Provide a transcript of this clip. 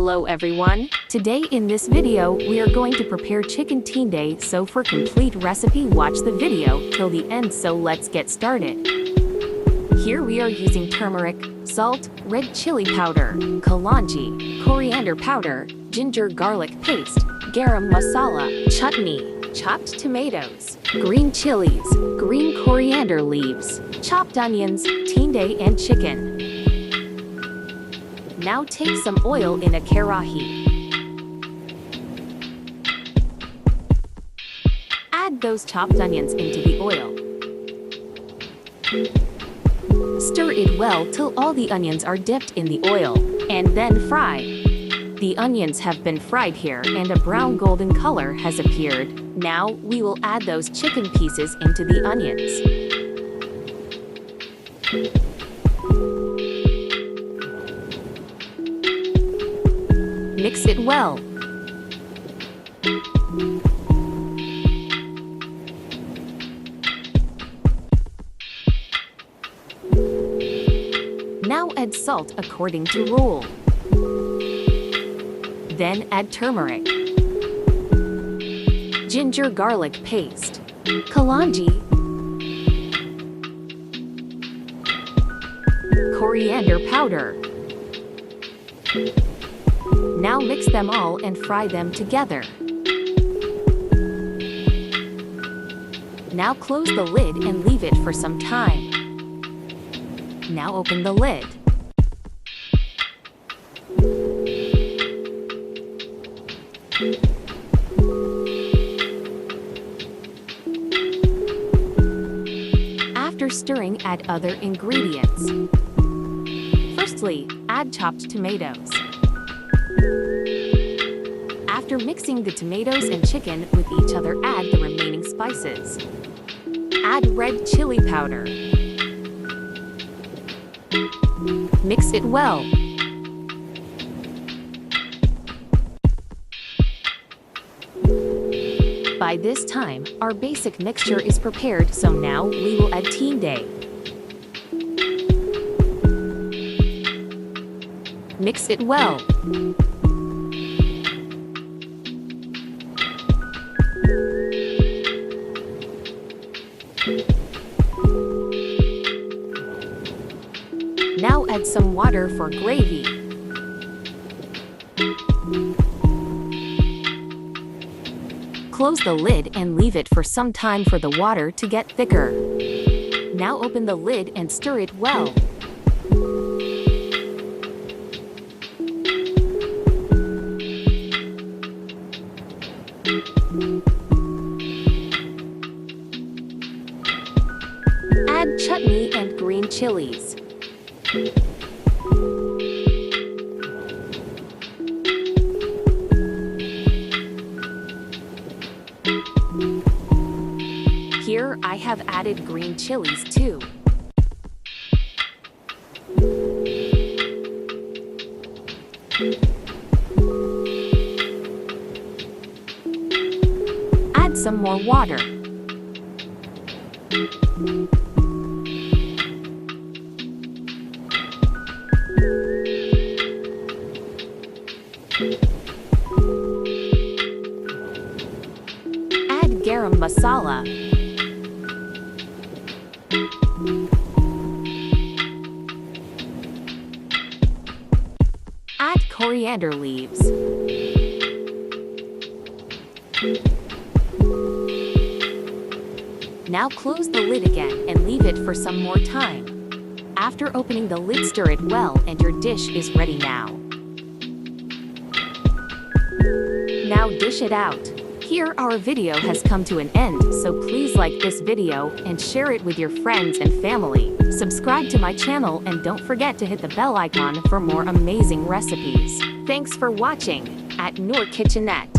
Hello everyone. Today in this video, we are going to prepare Chicken Tinday, so for complete recipe watch the video till the end, so let's get started. Here we are using turmeric, salt, red chili powder, kalonji, coriander powder, ginger garlic paste, garam masala, chutney, chopped tomatoes, green chilies, green coriander leaves, chopped onions, tinday and chicken. Now take some oil in a karahi. Add those chopped onions into the oil. Stir it well till all the onions are dipped in the oil, and then fry. The onions have been fried here and a brown golden color has appeared. Now we will add those chicken pieces into the onions. Mix it well. Now add salt according to rule. Then add turmeric, ginger garlic paste, kalonji, coriander powder. Now mix them all and fry them together. Now close the lid and leave it for some time. Now open the lid. After stirring, add other ingredients. Firstly, add chopped tomatoes. After mixing the tomatoes and chicken with each other, add the remaining spices. Add red chili powder. Mix it well. By this time, our basic mixture is prepared, so now we will add tinday. Mix it well. Now add some water for gravy. Close the lid and leave it for some time for the water to get thicker. Now open the lid and stir it well. Add chutney and green chilies. Here I have added green chilies too. Add some more water. Add garam masala. Add coriander leaves. Now close the lid again and leave it for some more time. After opening the lid, stir it well and your dish is ready now. Now dish it out. Here our video has come to an end, so please like this video and share it with your friends and family. Subscribe to my channel and don't forget to hit the bell icon for more amazing recipes. Thanks for watching at Noor Kitchenette.